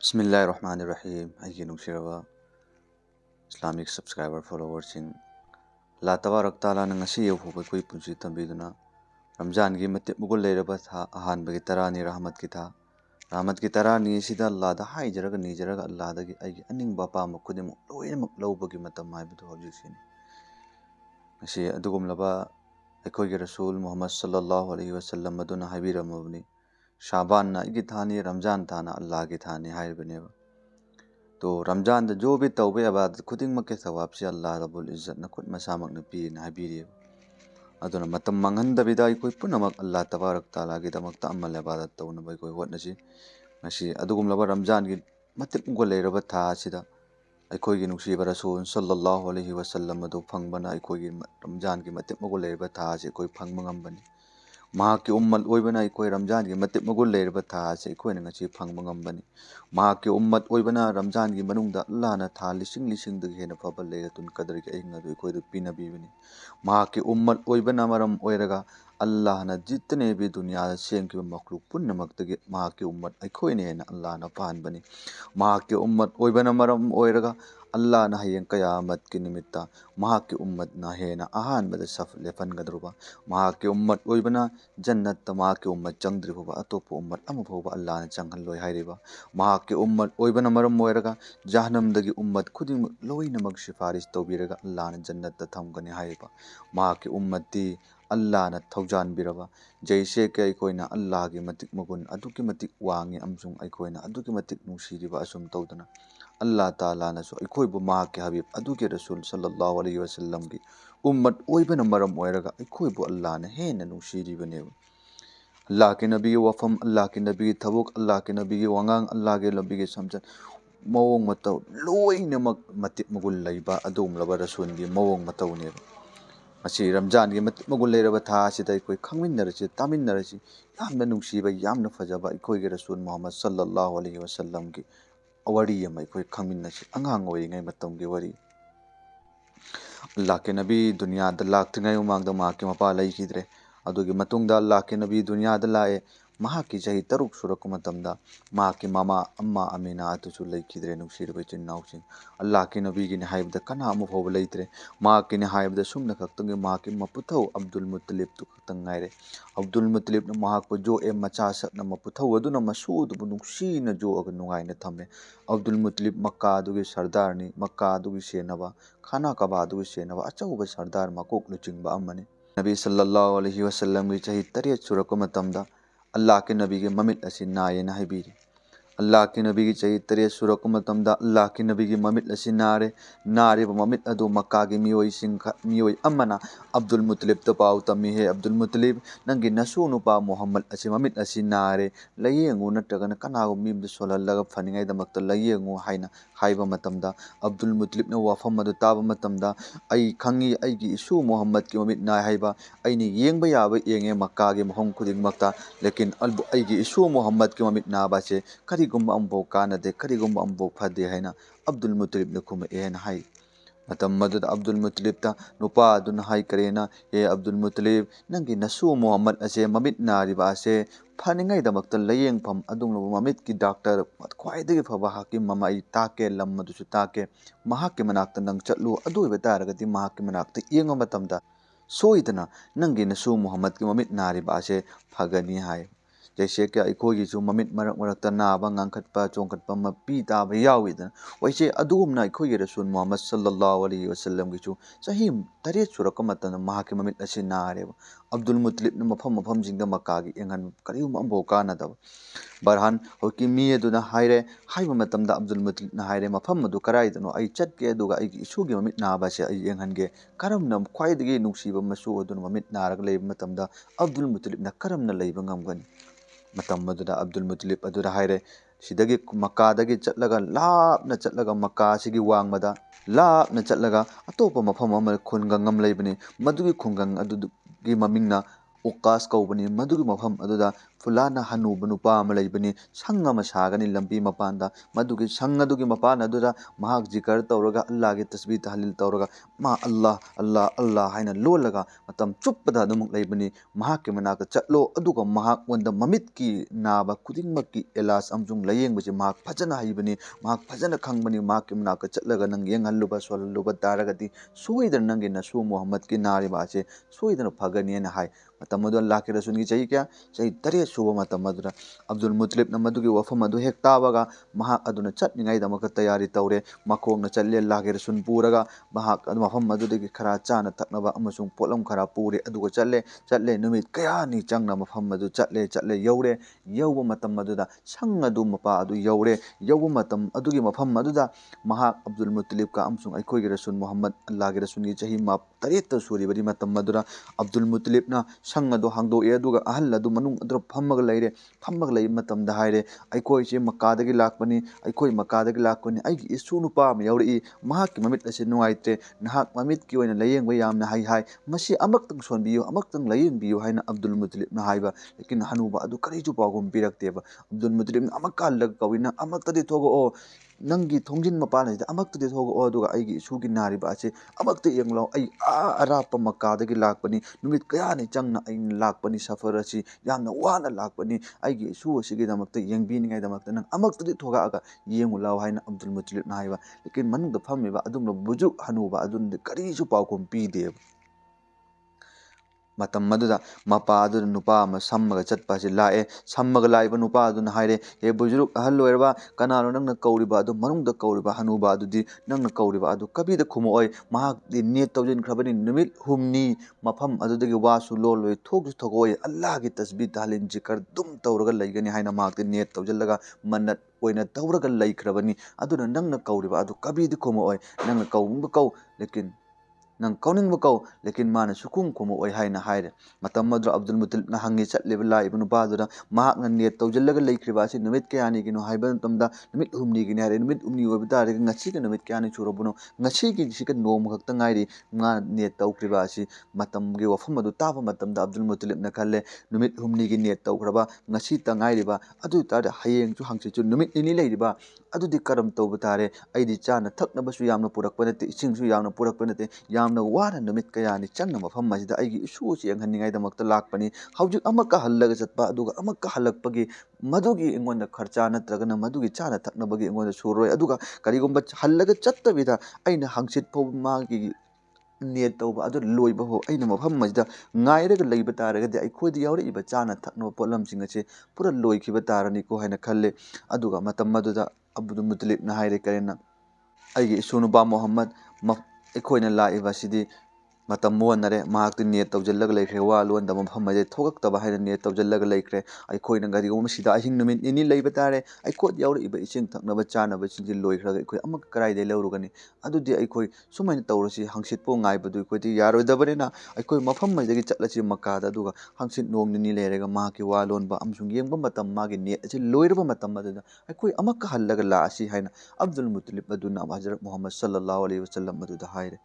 बिस्मिल्लाहिर्रहमानिर्रहीम अय्यी नुसिरबा Islamic subscriber फॉलोवर्सिंग ला तबारक ताला न ngasi यौफोबा कोई पुंसी तंबीदुना रमजान की मते मुगुल लेरबा था अहानबगी तरानी रहमत की तरानी सिदा अल्लाह दा हाइजरगा नीजरगा अल्लाह दगी अय्गी अनिंग बापा मखुदिम लोइनमक लौबगी मतम हाइबदु हौजिसिनी ngasi अदुगुमलबा अखोइगे रसूल मोहम्मद सल्लल्लाहु अलैहि वसल्लम मदुना हाइबिरमबनी शाबान ना इगी थानी रमजान थाना अल्लाह की थानी हाइबनेबा तो रमजान जो भी तौबे अबादत खुदिंग मके सवाब से अल्लाह रब्बुल इज्जत न खुद मसामक न पी न हाबिरी अदुना मतम मंगंदबिदा कोई पुनमक अल्लाह तबारक ताला की दमकता अमल इबादत तौन बै कोई होटनसी ngasi अदुगुमलबा रमजान की मतिक मुगल लेरबा था सिदा अखोइगी नुसीबा रसूल सल्लल्लाहु अलैहि वसल्लम अदु फंगबना अखोइगी रमजान की मतिक मुगल लेरबा था से कोई फंगब ngambani महाकी उम्मत ओइबना अखोइ रमजान की मतिक मुगल लेरबा था से अखोइना ngasi फंगब ngambani महाकी उम्मत ओइबना रमजान की मनुंगदा अल्लाह न था लिसिंग लिसिंग दगी हेना फबल लेगतुन कदर के अहिंग अदु अखोइदु पिनबीबनी महाकी उम्मत ओइबना मरम ओइरगा अल्लाह न जितने भी दुनिया सेंकिबा मखलूक पुन्नमक्तगी महाकी उम्मत अखोइने हेना अल्लाह न पाहनबनी महाकी उम्मत ओइबना मरम ओइरगा अल्लाह न हयें कयामत की निमित्ता महाकी उम्मत न हेना अहानबद सफ लेफनगदरुबा महाकी उम्मत ओइबना जन्नत महाकी उम्मत चंगद्रिबा अतोप उम्मत अमफौबा अल्लाह न चंगहल्लोय हाइरिबा महाकी उम्मत ओइबना मरम ओइरगा जहन्नमदगी उम्मत खुदिंग लोइनमक सिफारिश तौबिरगा अल्लाह न जन्नत थमगनी हाइरिबा महाकी उम्मती अल्लाह न थौजानबिरबा जैसे के अखोइना अल्लाह की मतिक मगुन अदुकी मतिक वांगे अमसुंग अखोइना अदुकी मतिक नुसिरिबा असुम तौदना अल्लाह ताला नसु अखोइबु महाकी हबीब अदुकी रसूल सल्लल्लाहु अलैहि वसल्लम की उम्मत ओइबना मरम ओइरगा अखोइबु अल्लाह न हेना नुसिरिबनेबा अल्लाह के नबी के वफम अल्लाह के नबी की थबुक अल्लाह के नबी के वांगांग अल्लाह के नबी के समझन मवोंग मतौ लोइनमक मतिक मगुल लैबा अदुगुमलबा रसूल की मवोंग मतौनेबा मसी रमजान की मतिक मगुल लेरबा था सिदा अखोइ खंगमिन्नरसि तामिन्नरसि यामना नुसिबा यामना फजबा अखोइगे रसूल मोहम्मद सल्लल्लाहु अलैहि वसल्लम की वरी अमा अखोइ खंगमिन्नसि अंगांग ओइरिङै मतमगी वरी अल्लाह के नबी दुनिया द लाक्त्रिङै ममांगदा महाकी मपा लैखिद्रे अदुगी मतुंगदा अल्लाह के नबी दुनिया द लाए महाकी चही तरुक सुरक मतमदा महाकी मामा अम्मा अमीना अतुसु लैखिद्रे नुसिरबा चिन्नाउसिंग अल्लाह के नबी की हाइबद कना अमफौब लैत्रे महाकी हाइबद सुमना खक्तंगे महाकी मपुथौ अब्दुल मुत्तलिब तु खक्तंग गाइरे अब्दुल मुत्तलिब न महाको जो ए मचा सकना मपुथौ अदुना मसूदबु नुसिना जो अग नुगाइना थम्मे अब्दुल मुत्तलिब मक्का दुगी सरदारनी मक्का दुगी सेनबा खाना कबा दुगी सेनबा अचौबा सरदार मकोक लुचिंगबा अमने नबी सल्लल्लाहु अलैहि वसल्लम की चही तरेत सुरक मतमदा अल्लाह के नबी के ममित असी नायेना हाइबिरी अल्लाह के नबी की चही तरेत सुरक मतमदा अल्लाह के नबी की ममित असी नारे नारेब ममित अदु मक्का की मियोई अमना अब्दुल मुत्तलिब तो पाउ तमी है अब्दुल मुत्तलिब नंगी नसु नुपा मोहम्मद असी ममित असी नारे लयेंगु नत्रगन कनागु मीमद सोलहल्लगा फनिङैदमक्ता लयेंगु हाइना हाइबा मतमदा अब्दुल मुत्तलिब न वाफम अदु ताबा मतमदा आई खंगी आईगी इसु मोहम्मद की ममित नाय हाइबा आईनी येंगबा याबा येंगे मक्का के महम खुदिंगमक्ता लेकिन आईगी इसु मोहम्मद की ममित नाबासे करिगुम अम्बो कानदे करिगुम अम्बो फदे हैना अब्दुल मुत्तलिब न खुम एन हाई मतम मदद अब्दुल मुत्तलिब ता नुपा अदुन हाई करेना ए अब्दुल मुत्तलिब नंगी नसु मोहम्मद असे ममित नारिबा असे फनिङैदमक्ता लयेंगफम अदुंगलो ममित की डॉक्टर ख्वाइदगी फबा हाकिम ममा ई ताके लम मदुसु ताके महाके मनाक्ता नंग चलु अदु ओइबा तारगति महाके मनाक्ता येंगो मतमदा सोइदना नंगी नसु मोहम्मद की ममित नारिबा असे फगनी हाई जैसे कि अखोइगिसु ममित मरक मरक्ता नाबा ngangkhatpa chongkhatpa mapi ताबा याविदना वैसे अदुगुमना अखोइगे रसूल मोहम्मद सल्लल्लाहु अलैहि वसल्लम गिसु सही तरेत सुरक मतना महाके ममित असे नारेबा अब्दुल मुत्तलिब न मफम मफम जिंगदा मक्कागी एंगन करियum अम्बो कानदब बरहान होकी मी अदुना हाइरे हाइबा मतमदा अब्दुल मुत्तलिब न हाइरे मफम अदु कराइदनो आई चटके अदुगा आईगी इसुगी ममित नाबासे आई एंगनगे करमना ख्वाइदगी नुसिबा मसु अदुन ममित नारग लेब मतमदा अब्दुल मुत्तलिब न करमना लेबा ngamgani मतम मदुदा अब्दुल मुत्तलिब अदुदा हाइरे सिदगी मक्कादगी चटलगा लापना चटलगा मक्का सिगी वांगमदा लापना चटलगा अतोपा मफम अमा खुनगंग अम लेबनी मदुगी खुनगंग अदुगी ममिंगना उकास कौबनी मदुगी मफम अदुदा फुलाना हनुब नुपा अमा लैबनी संग अमा सागनी लंबी मपानदा मदुगी संग अदुगी मपान अदुदा महाक जिकर तौरगा अल्लाह की तस्बीह तहलील तौरगा मा अल्लाह अल्लाह अल्लाह हाइना लोलगा मतम चुप्पदा अदुमुक लैबनी महाक के मनाक चटलो अदुगा महाक वंदा ममित की नाबा खुदिंगमक की एलास अमजुंग लयेंगबजे महाक फजना हाइबनी महाक फजना खंगबनी महाक के मनाक चटलगा नंग येंगहल्लुबा सोलल्लुबा तारगदी सोइदन नंगे नसु मोहम्मद की नारिबाचे सोइदन फगनी न हाय मतम मदु अल्लाह के रसूल की चाहिए क्या चाहिए तरे सुबह मतम मदुरा अब्दुल मुतलिब न मदुगी वफम मदु हेक ताबगा महाक अदुना चटनिंगाई दमक तैयारी तौरे मखोंग न चल्ले अल्लाह के रसूल पूरगा महाक मफम मदुदगी खरा चाना थकनबा अमसुंग पोलम खरा पूरे अदुगा चल्ले चल्ले नुमित कयानी चंगना मफम मदु चल्ले चल्ले यौरे यौब मतम मदुदा संग अदु मपा अदु यौरे यौब मतम अदुगी मफम मदुदा महाक अब्दुल मुतलिब का अमसुंग अखोई के रसूल मोहम्मद अल्लाह के रसूल की चाहिए मा तरेत सूरीबदी मतम मदुरा अब्दुल मुतलिब ना संग अदु हांगदोए अदुगा अहल अदु मनुंग अदु फम्मग लैरे फम्मग लೈ मतमदा हाइरे अखोइसे मक्कादगी लाकपनी अखोइ मक्कादगी लाकपनी अइगी इसु नुपा अम यौरई महाक ममित असे नुआइत्रे नहाक ममित की ओइना लयेंगबा यामना हाइ हाइ मसी अमक्तंग सोनबियो अमक्तंग लयेंगबियो हाइना अब्दुल मुतलिब ना हाइबा लेकिन हनुबा अदु करिजु पागुम पिरक्तेबा अब्दुल मुतलिब अमक्का लग कविना अमक्तदि थोगो ओ नंगी थोंजिन मपान अमक्तदि थोगो ओ अदुगा अइगी इसुगी नारिबा असे अमक्त येंगलो अइ अराप मक्कादगी लाकपनी नुमित कयानि चंगना अइ लाकपनी सफर असी यामना वाना लाकपनी अइगी इसु असिगिदमक्त येंगबिनिगाइदमक्त नंग अमक्तदि थोगागा येंगु लाव हाइना अब्दुल मुतलिब ना हाइबा लेकिन मनुंग फम्मिबा अदुम बुजुर्ग हनुबा अदुन करिजु पाउकुम पीदेब मतम मदुदा मपा अदु नुपा अमा सम्मगा चटपा से लाए सम्मगा लाइबा नुपा अदुन हाइरे ए बुजुर्ग अहल ओइरबा कनानो नंगना कौरिबा अदु मनुंगदा कौरिबा हनुबा अदुदी नंगना कौरिबा अदु कबिदा खुमोय महाक दि नेत तौजिन खरबनी नुमित हुमनी मफम अदुदगी वासु लोलोय थोगसु थगोय अल्लाह की तस्बीह तालिन जिकर दुम तौरगा लैगनी हाइना महाक नेत तौजिलगा मन्नत ओइना तौरगा लैखरबनी अदुना नंगना कौरिबा अदु कबिदा खुमोय नंगना कौंगबा कौ लेकिन नंग कौनिंग बकौ लेकिन माना सुकुम कुम ओय हाइना हाइरे मतम मदुर अब्दुल मुतलिब ना हंगी चटलेब लाइब नुपादुना महाक न नेत तौजल्लगा लैखरिबा असि नुमित कयानि गिनो हाइबा तमदा नुमित हुमनी गिनि हाइरे नुमित हुमनी ओइब तारे ngasi ga नुमित कयानि चुरबुनो ngasi gi सिका नोम खक्ता ngairi nga नेत तौखरिबा असि मतम गे वफम मदु ताबा मतमदा अब्दुल मुतलिब ना खल्ले नुमित हुमनी गी नेत तौखरबा ngasi ता ngairiबा अदु तारे हयेंग चु हंगसि चु नुमित निनि लैरिबा अदुदि करम तौब तारे अइदि चाना थकनबसु यामना पुरकपा नते इसिंगसु यामना पुरकपा नते यामना वाना नुमित कयानि चंगना मफम मसिदा अइगी इसु चेंगहन्निंगाइ दमक्ता लाकपनी हौजिक अमक्का हल्लगा चटपा अदुगा अमक्का हल्लकपगी मदुगी इंगोंदा खर्चा नत्रगना मदुगी चाना थकनबगी इंगोंदा सुरोय अदुगा करिगुंबा हल्लगा चत्तबिदा अइना हंगसित फौ मागी नेत तौबा अदु लोइबा हो अइना मफम मसिदा ngairaga leiba taragadi akhodi yauriba chana thakno polamsing ache pura loikhiba tarani ko haina khalle aduga matam maduda abdul mutalib na haire karena aigi sunuba muhammad ekhoina laiba sidi matam monare mahakti net tawjallaga leikre wa lon da mafam maje thogak taba haina net tawjallaga leikre aikhoina gari gom sida ahing numit ini leiba tare aikhot yauri iba ising thaknaba chana ba sinji loikhraga aikhoi amak karai de leurugani adudi aikhoi sumaina tawrasi hangsit po ngai badu aikhoi ti yaroi dabarena aikhoi mafam maje gi chatlachi makka da duga hangsit nom ni leirega mahaki wa lon ba amsung yengba matam magi net achi loirba matam madada aikhoi amak hallaga la asi haina abdul mutalib aduna hazrat muhammad sallallahu alaihi wasallam maduda haire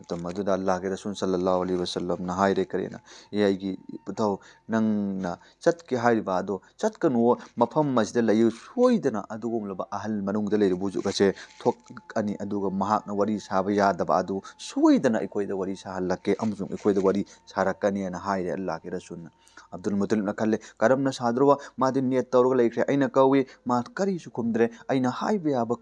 तो मधुदा अल्लाह के रसूल सल्लल्लाहु अलैहि वसल्लम ना हाइरे करेना ये आइगी पुथौ नंग ना चत के हाइबा दो चत कनु मफम मस्जिद लयु सोइदना अदुगुमलबा अहल मनुंग दे लेरु बुजु कसे थोक अनि अदुगा महाक ना वरी साबा यादबा अदु सोइदना इकोइदा वरी साहलके अमजुम इकोइदा वरी सारकनी ना हाइरे अल्लाह के रसूल अब्दुल मुतलिब ना खल्ले करम ना सादरवा मादि नेत तौरगा लेख्रे अइना कौवी मा करी सुकुमद्रे अइना हाइबे याबा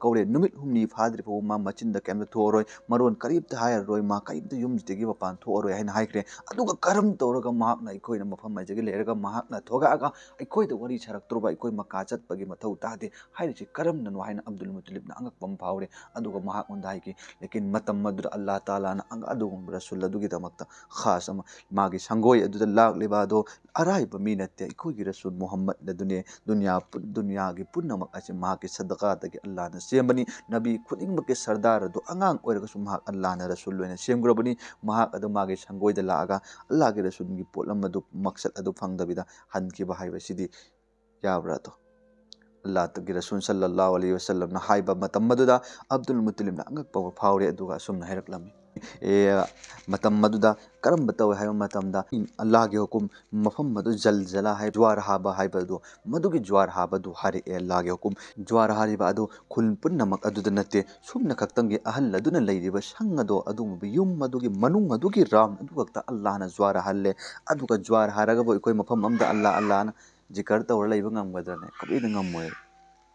कौरे नुमित हुमनी फाद्रि फो मा मचिन द केम थोरोय मरोन करीब हायर रोय मा कईब युमजिगी मपान थोरोय हाइन हाइक्रे अदुगा करम तौरगा महाकना इकोइना मफम माइजगी लेरगा महाकना थोगागा इकोइदा वरी छरक्तुरबा इकोइ मक्का चतपगी मथौ तादे हाइरिसि करम ननु हाइन अब्दुल मुतलिब ना अंगकपम फावरे अदुगा महाक उंदा हाइकी लेकिन मतम मदुर अल्लाह ताला ना अंग अदुगुम रसूल अदुगी दमक्ता खास अमा मागी संगोय अदुदा लाक्लिबा दो अराइबा मी नत्ते इकोइगी रसूल मोहम्मद नदुने दुनिया की पुनमक असे महाकी सदकातगी अल्लाह ना सेमबनी नबी खुदिंगबके सरदार दो अंगांग ओइरगसु महाक अल्लाह ना रसूल लोइना सेमग्रबनी महाक अदु मागे संगोयदा लागा अल्लाह के रसूल की पोलम अदु मकसद अदु फंगदबिदा हनकिबा हाइबसिदी याब्रा तो अल्लाह की रसूल सल्लल्लाहु अलैहि वसल्लम ना हाइबा मतम मदुदा अब्दुल मुतलिब ना अंगक पाव फावरे अदुगा सुमना हैरकलमी मतम मदुदा करम बताओ है मतमदा अल्लाह के हुकुम मफम मदु जलजला है ज्वार हाबा है बदु मदुगी ज्वार हाबदु हरि अल्लाह के हुकुम ज्वार हारिबा अदु खुल पुन्नमक अदुदा नते सुमना खक्तंगे अहल अदुना लैरिबा संग अदो अदुम युम मदुगी मनुंग अदुगी राम अदु खक्ता अल्लाह ना ज्वार हल्ले अदुगा ज्वार हारगा बो कोई मफम अमदा अल्लाह अल्लाह ना जिकर तौर लैबा ngam कबीना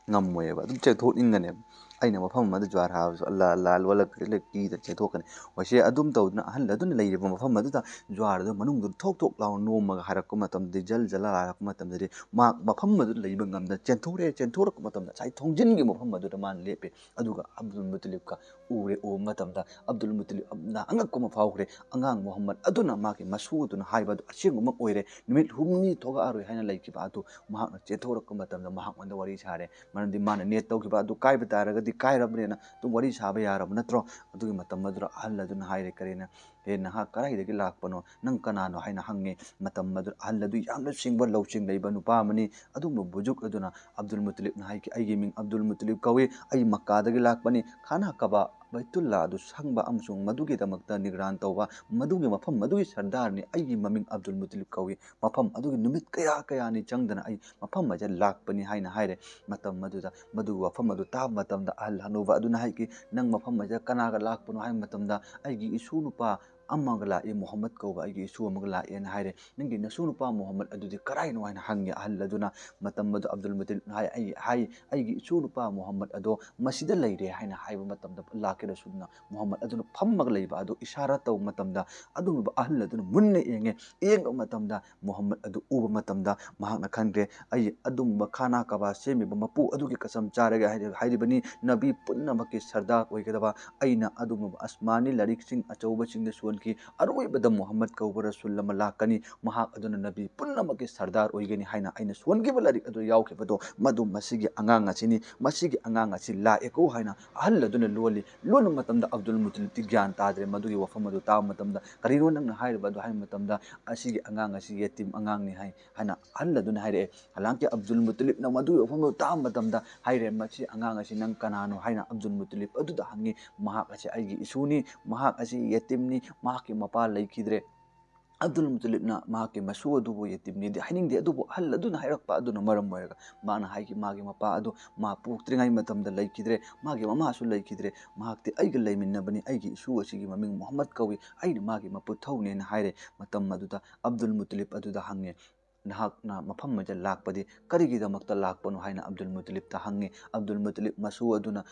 ngam moy ba dum chethot ingane aina mafam ma jwar ha Allah Allah wala le ki da chethokane wase adum tawna ahal adun leire mafam ma da jwar da manung du thok thok law no ma harak ko matam de jal jala harak matam de ma mafam ma leiba ngam da chenthore ko matam da chai thongjin gi mafam ma da man lepe aduga Abdul Muttalib ka ure o matam da Abdul Muttalib na angak ko ma faukre angang Muhammad aduna ma ke masu dun haiba du asing ma oire numit humni thoga aroi haina leiki ba atu ma chethore ko matam da ma man da wari chare मरमदी माने net तौखिबा अदु कायबा तारगदी कायरबनेना तुम worry साबा यारब नत्रो अदुगी मतम मदुरा अहल अदुना हायरे करेना हे नहा कराइदगी लाकपनो नंग कनानो हायना हंगे मतम मदुरा अहल अदु यामना सिंगबा लौचिंग लैबा नुपा मनी अदुम बुजुक अदुना अब्दुल मुतलिब ना हायकी आइगे मिंग अब्दुल मुतलिब कवे आई मक्कादगी लाकपनी खाना कबा बैतुल्ला अदु संगबा अमसुंग मदुगी दमक्ता निगरान तौबा मदुगी मफम मदुगी सरदार ने आइगे ममिंग अब्दुल मुतलिब कवे मफम अदुगी नुमित कया कया नि चंगदना आई मफम मजे लाकपनी हायना हायरे मतम मदुदा मदु वफम मदु ता मतमदा अहल हनुबा अदुना हायकी नंग मफम मजे कनागा लाकपनो हाय मतमदा आइगी इसु नुपा अम्मागा लाए मोहम्मद कौबा आइगी इसु अमगा लाए न हायरे नंगी नसु नुपा मोहम्मद अदुदी कराइनो हायना हंगे अहल अदुना मतम मदु अब्दुल मुतलिब हाय आइगी इसु नुपा मोहम्मद अदो मसिदा लैरे हायना हायबा मतमदा लाके रसुलना मोहम्मद अदुना फम्मगा लैबा अदु इशारा तौ मतमदा अदुनुबा अहल अदुना मुन्ने येंग मतमदा मोहम्मद अदु उबा मतमदा महाकना खनग्रे आई अदुम खाना कबा सेमिबा मपु अदुगी कसम चारगे हायरिबनी नबी पुन्नमके सरदार ओइगदबा अइना अदुम आसमानी लरिकसिंग अचौबसिंग सोनकी अरोइबदा मोहम्मद कौबा रसूल अमा लाकनी महाक अदुना नबी पुन्नमके सरदार ओइगनी हायना अइना सोनगिबा लरिक अदु यावखेबदो मदु मसिगी अंगांग असिनी मसिगी अंगांग असि लाएको हायना अहल अदुना लोन मतमदा अब्दुल मुतलिब ति ज्ञान ताद्रे मदुगी वफम अदु ता मतमदा करिनो नंग हायरबदो हाय मतमदा असिगी अंगांग असि यतीम अंगांग नि हाय हायना अहल अदुना हायरे हालांकि अब्दुल मुतलिब ना मदु वफम ता मतमदा हायरे मछि अंगांग असि नंग कनानो हायना अब्दुल मुतलिब अदुदा हंगी महाक असि आइगी इसुनी महाक असि यतीमनी महाके मपा लैखिद्रे अब्दुल मुतलिबना माके मसु अदुबो यतीमनी हाइनिंगदे अदुबो अहल अदुना हायरकपा अदुना मरम मोयरगा माना हाइकी मागे मपा अदु मा पोक्त्रिङाइ मतमदा लैखिद्रे मागे ममासु लैखिद्रे माकते आइगा लैमिन्नबनी आइगी इसु असिगी ममिंग मोहम्मद कवि आइना मागे मपुथौनेना हायरे मतम अदुदा अब्दुल मुतलिब अदुदा हंगे नहाकना मफम मजे लाकपदि करिगिदमक्ता लाकपनो हायना अब्दुल मुतलिब ता हंगे अब्दुल मुतलिब मसु अदुना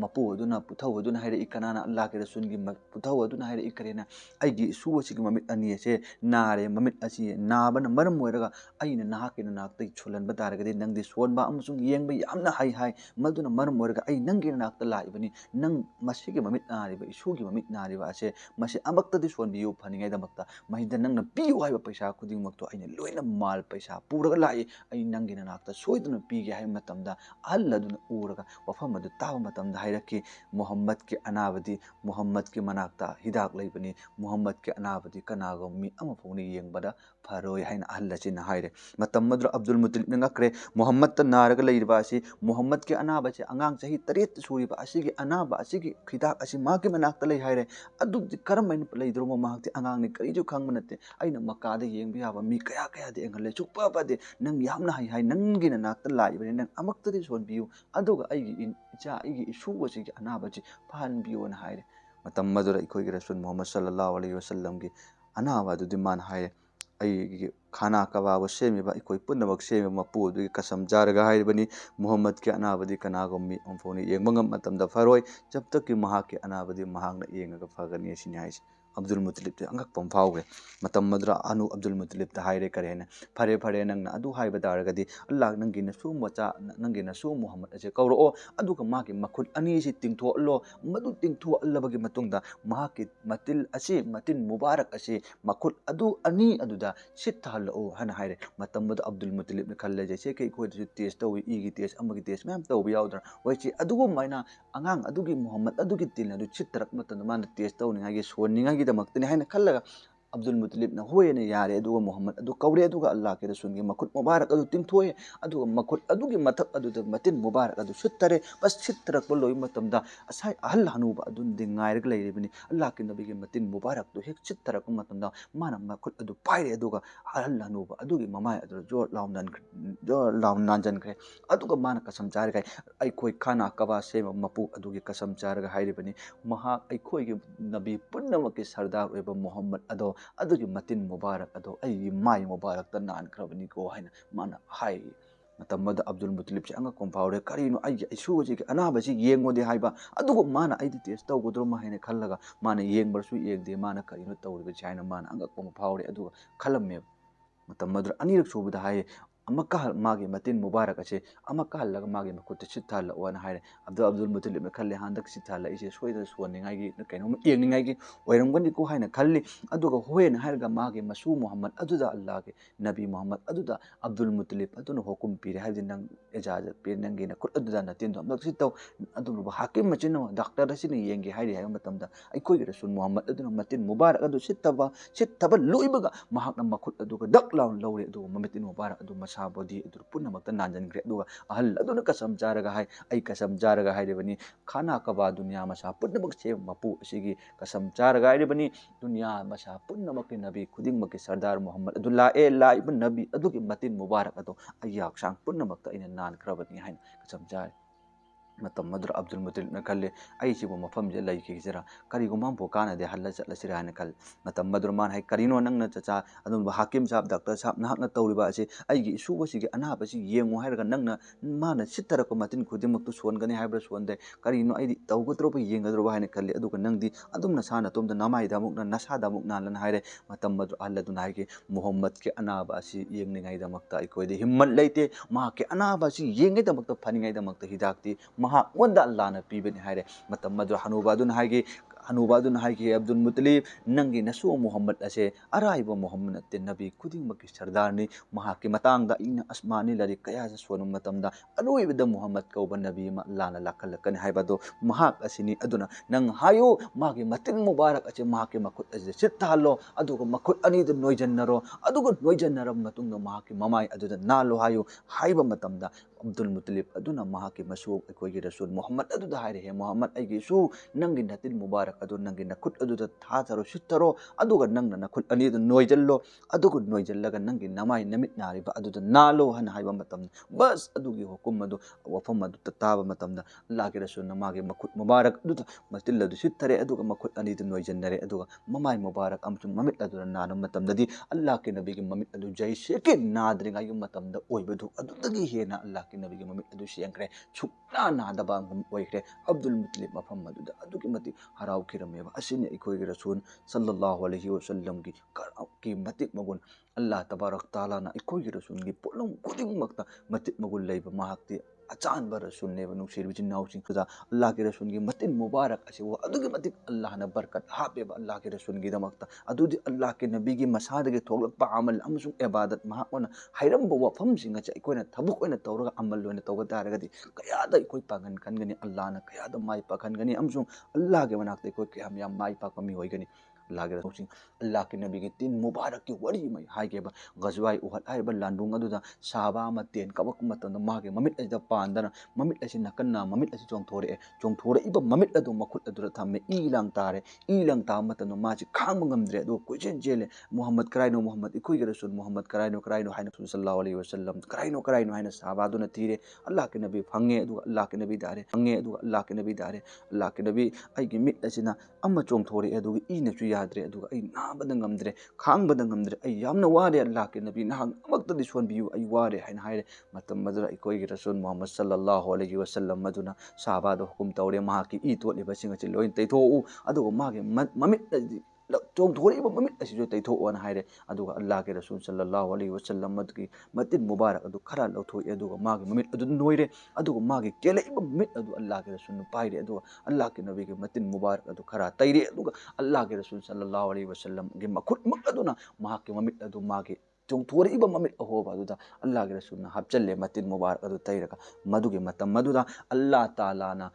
मपु अदुना पुथौ अदुना हायरे इकनाना अल्लाह के रसूलगी पुथौ अदुना हायरे इकरेना आइगी सुवसिगी ममित अनियसे नारे ममित असि नाबन मरम मोयरगा आइना नाहाकेना नाक्तै छोलनबा तारगदि नंगदि सोनबा अमसुंग येंगबा यामना हाय मदुना मरम मोयरगा आई नंगे नाक्ता लाइबनी नंग मसिगी ममित नारिबा इसुगी ममित नारिबा असे मसि अमक्तदि सोनबियु फनिङैदमक्ता महिदा नंगना पियु हायबा पैसा खुदिंगमक्तो आइना लोइना माल पैसा पूरगा लाई आई नंगी नाक्ता सोइदुना पीगे हाय मतमदा अहल अदुना उरगा वफम अदु ताबा मतमदा हायरकी मोहम्मद के अनाबदी मोहम्मद के मनाक्ता हिदाक लैबनी मोहम्मद के अनाबदी कनागो मी अमा फौनी येंगबदा फरोय हायना अहल असिना हायरे मतम मदुरा अब्दुल मुतलिब नंगक्रे मोहम्मद त नारगा लैरबा असि मोहम्मद के अनाबा से अंगांग सही तरेत सुरिबा असिगी अनाबा असिगी हिदाक असि माके मनाक्ता लै हायरे अदुदी करमैन लैद्रोमो माहक्ति अंगांगनि करिजु खंग नते आइना मक्कादा येंबि याबा मी कया कया दे एंगले सुपा पादे नंग यामना हाय नंगी नाक्ता लाइबने नंग अमक्तदि सोनबियु अदुगा आइगी इचा आइगी इशुवसिगी अनाबाची फाहनबियु न हायरे मतम मदुरा इखोइगी रसूल मोहम्मद सल्लल्लाहु अलैहि वसल्लम की अनाबा दुदि मान हाय आई खाना कबाब सेमिबा इखोइ पुनमक सेमिबा मपु दुगी कसम जारगा हायबनी मोहम्मद के अनाबदी कनागोमी अमफोनी येंगबंगम मतमदा फरोय जब तक कि महाक के अनाबदी महागना येंगगा फगनी सिनि हायस अब्दुल मुतलिब ते अंगक पम फावगे मतम मदुरा अनु अब्दुल मुतलिब ता हायरे करेना फरे फरे नंगना अदु हायबा दारगदी अल्लाह नंगी नसु मचा नंगी नसु मोहम्मद असे कौरो अदुगा माके मखुल अनी सि तिंथो अल्लो मदु तिंथो अल्लबगे मतुंगदा माके मतिल असे मतिन मुबारक असे मखुल अदु अनी अदुदा सिट हल्लो हना हायरे मतम मदु अब्दुल मुतलिब ने खल्ले जैसे कई कोई टेस्ट तौ इगी टेस्ट अमगी टेस्ट मैम तौ याउदर वैची अदुगो माइना अंगांग अदुगी मोहम्मद अदुगी तिल अदु सिट तरक मतन मान टेस्ट तौ निगागे सोनिगागी दमक्तने हायना खल्लगा अब्दुल मुतलिब ना होए ने यारे अदुगा मोहम्मद अदु कौरे अदुगा अल्लाह के रसूल के मखुत मुबारक अदु तिंथोए अदुगा मखुत अदुगी मथक अदुदा मतिन मुबारक अदु सुत्तरे बस चित्रक लोई मतमदा असai ahal hanuba adun dingairग leiribini Allah ke nabi ge matin mubarak do hek chittara ku matanda mana makut adu paire aduga ahal hanuba adugi mamai adu jor laun nan jan kre aduga mana kasam jar gai ai koi khana kaba se mapu adugi kasam jar ga hairibini maha ai koi ge nabi punna ke sardar eba muhammad ado adugi matin mubarak ado ai mai mubarak tan nan krabani ko haina mana hai मतमद Abdul मुतलिब से अंग कंफाउरे करीनो आई इशूजी के अनाब से येंगोदे हाइबा अदुगो माना आई test तौगोद्रो माने खल्लगा माना येंबरसु येगदे माना करीनो तौरिबे China माना अंग कंफाउरे अदुगा खलमे मतमद अनिरक सुबदा हाय अमका मागे मतिन मुबारक अचे अमका लग मागे मकुत सिथाल वन हाय अब्दुल मुतलिब ने खल्ले हांदक सिथाल इसे सोइद सोनिंगाई गी कैनो येंनिंगाई गी ओइरंगबनी को हायना खल्ली अदुगा होयन हायरगा मागे मसू मोहम्मद अदुदा अल्लाह के नबी मोहम्मद अदुदा अब्दुल मुतलिब अदुन हुकुम पीरे हाय नंग इजाजत पे नंगी न खुद अदुदा नतिन दो अमक सितौ अदुन हाकिम मचिनो डॉक्टर रसिन येंगे हायरि हाय मतमदा अइखोइ गे रसूल मोहम्मद अदुन मतिन मुबारक अदु सितबा लोइबगा महाक न मखुद अदुगा दक लाउन लौरे अदु ममितिन मुबारक अदु मसा बॉडी अदु पुन्ना मक्ता नांजन ग्रे अदुगा अहल अदुन कसम जारगा हाय आई कसम जारगा हाय रेबनी खाना कबा दुनिया मसा पुन्ना मक से मपु असिगी कसम जारगा हाय रेबनी दुनिया मसा पुन्ना मक नबी खुदिंग मक सरदार मोहम्मद अदुल्ला ए ला इबन नबी अदुगी मतिन मुबारक अदु अयाक सांग पुन्ना मक्ता इन नान krabani hain कसम जार मतम मदर अब्दुल मुतलिब ने खल्ले आइसिबो मफम जे लै के जरा करिगो माम भो काना दे हल्ला चला सिरा ने खल मतम मदर मान है करिनो नंग न चचा अदुम हाकिम साहब डॉक्टर साहब नाहक न तौरिबा असे आइगी इशु बसिगे अनाब सि येंगो हायरगा नंग न मान सितर को मतिन खुदि मक्तु सोन गने हायब्र सोन दे करिनो आइदि तौगद्रो बो येंगद्रो हायने खल्ले अदुगा नंगदि अदुम न साना तोम द नमाइ दामुक न नसा दामुक नालन हायरे मतम मदर अल्ला दुन हायगे मोहम्मद के अनाब असि येंगनिगाइ दमक्ता इकोइदि हिम्मत लेते मा के अनाब असि येंगे दमक्ता फनिगाइ दमक्ता हिदाक्ति महा वंदा अल्लाह न पीबनि हायरे मतम मदर हनुबादुन हायगे हनुबादुन हायगे अब्दुल मुतलिब नंगी नसु मोहम्मद असे अराइबो मोहम्मद ते नबी खुदिंग मकी सरदार नि महा के मतंग दा इन अस्मानी लरि कया ज सोनु मतम दा अलोइबद मोहम्मद कौब नबी मा अल्लाह न लाखल कन हायबदो महा असिनी अदुना नंग हायो मागे मतिन मुबारक अचे महा के मखुत अजे सितालो अदुगो मखुत अनि द नोइजन्नरो अदुगो नोइजन्नरम मतुंग महा के ममाई अदुदा नालो हायो हाइबा मतम दा अब्दुल मुतलिब अदुना महा के मसू अखोगी रसूल मोहम्मद अदुदा हायरे हे मोहम्मद अइगे सु नंगी नतिन मुबारक अदु नंगी नखुत अदुदा था थरो सितरो अदुगा नंग नखुत अनि द नोइजल्लो अदुगो नोइजल्लगा नंगी नमाई नमित नारिबा अदुदा नालो हन हाइबा मतम बस अदुगी हुकुम अदु वफम अदु तताबा मतम दा अल्लाह के रसूल नमागे मखुत मुबारक अदुदा मतिल अदु सितरे अदुगा मखुत अनि द नोइजन्नरे अदुगा ममाई मुबारक अमचुम ममित अदुदा नानो मतम ददी अल्लाह के नबी के ममित अदु जैसे के नाद्रिंगाई मतम द ओइबदु अदुदगी हेना अल्लाह के नबी के ममित अदु सियंखरे सुक्ना नादबा ओइखरे अब्दुल मुतलिब मफम अदुदा अदुगी मति हराव खिरमेबा असिने इखोई के रसूल सल्लल्लाहु अलैहि वसल्लम की मतिक मगुन अल्लाह तबारक ताला ना इखोई के रसूल की पोलम खुदिंग मक्ता मतिक मगुन लैबा महाक्ति अचान बर सुनने बनु शेर बिजिन नाउसिंग खुदा अल्लाह के रसूल की मतिन मुबारक असे वो अदुगी मतिक अल्लाह ना बरकत हापेबा अल्लाह के रसूल की दमक्ता अदुदी अल्लाह के नबी की मसादगे थोलकपा अमल अमसुंग इबादत महाकोना हैरम वफम सिंग च इकोना थबुक ओइना तौरगा अमल ओइना तौगा तारगदी कयादा इकोई पागन खनगनी अल्लाह ना कयादा माई पाखनगनी अमसुंग अल्लाह के मनाक्ते इकोई कयाम या माई पाकमी होइगनी अल्लाह के रसूल अल्लाह के नबी के तीन मुबारक की वरी में हाइगेबा गजवाई उहद आइबा लांडुंग अदुदा साहबा मतेन कबक मतन मागे ममित अजदा पांदना ममित असी नकन्ना ममित असी चोंथोरे इबा ममित अदु मखुत अदुरा थमे इलांग तारे इलांग ता मतन माची खांग ngамद्रे अदु कोइजेन जेले मोहम्मद कराइनो मोहम्मद इकोई के रसूल मोहम्मद कराइनो हाइना सल्लल्लाहु अलैहि वसल्लम कराइनो हाइना साहबा दुना तीरे अल्लाह के नबी फंगे अदु अल्लाह के नबी दारे फंगे अदु अल्लाह के नबी दारे अल्लाह के नबी आइगे मित असिना अम्मा चोंथोरे अदु इनचु याद्रे अदुगा आई नाबदा ngамद्रे खांगबदा ngамद्रे आई यामना वारे अल्लाह के नबी नहां अमक्तदि सोनबियु आई वारे हाइना हाइरे मतम मदरा इकोई के रसूल मोहम्मद सल्लल्लाहु अलैहि वसल्लम मदुना साहबा दो हुकुम तौरे मा की ई तोलेबा सिंगचि लोइन तैथोउ अदुगा मागे ममित चोंथोरेबा ममित असिजो तैथोअन हाइरे अदुगा अल्लाह के रसूल सल्लल्लाहु अलैहि वसल्लम मदकी मतिन मुबारक अदु खरा लौथोइ अदुगा मागे ममित अदु नोइरे अदुगा मागे केलेबा ममित अदु अल्लाह के रसूल पाइरे अदुगा अल्लाह के नबी के मतिन मुबारक अदु खरा तैरे अदुगा अल्लाह के रसूल सल्लल्लाहु अलैहि वसल्लम के मखुत मक अदुना मागे ममित अदु मागे चोंथोरेबा ममित अहोबा अदुदा अल्लाह के रसूल हपचले मतिन मुबारक अदु तैरका मदुगे मतम मदुदा अल्लाह ताला ना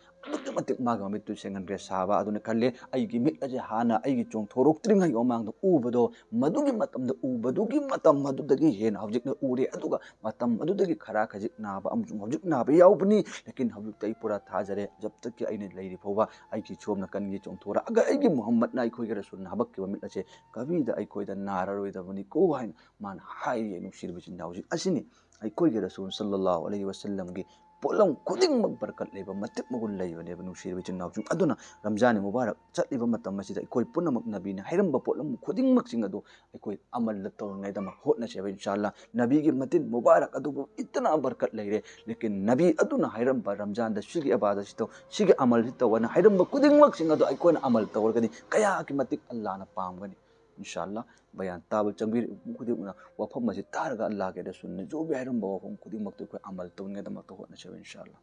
मतिक माग ममित तु सेंगन ग्रे साबा अदुने खल्ले अइगी मिट अजे हाना अइगी चोंथोरोक्त्रिंग मांग उबदो मदुगी मतम उबदुगी मतम मदुदगी हेन हौजिक उरे अदुगा मतम अदुदगी खरा खजिक नाबा अमजुम हौजिक नाबा याउबनी लेकिन हौजिक तई पूरा थाजरे जब तक कि अइने लैरि फोबा अइगी सोमना कनगी चोंथोरा अगर अइगी मोहम्मद ना अइखोइ गेरसु नाबक के मिट अचे कविदा अइखोइदा नाररोइदबनी को हाइन मान हाइ नुसिरबिसिन हौजिक असिनी अइखोइ गेरसु सल्लल्लाहु अलैहि वसल्लम की पोलम खुदिंगमक बरकत लेबा मतिक मगुन लेबनेबा नुसिरबिसिन नाउजु अदुना रमजान मुबारक चटलिबा मतम मसिदा अइखोइ पुनमक नबीना हैरंबा पोलम खुदिंगमक सिंग अदु अइखोइ अमल तौरनेदमा होटनसेबा इंशाअल्लाह नबी की मतिन मुबारक अदुबु इतना बरकत लेरे लेकिन नबी अदुना हैरंबा रमजान द सिगी अबादा सितो सिगी अमल सितवना हैरंबा खुदिंगमक सिंग अदु अइखोइना अमल तौरगनी कया की मतिक अल्लाहना पामगनी इंशाअल्लाह बयान ताब चंबीर खुदिंगना वफम मसि तारगा अल्लाह के रसूल ने जो भी हैरंबा वफम खुदिंगमक तो अमल तौरनेदमा तो होटनसेबा इंशाअल्लाह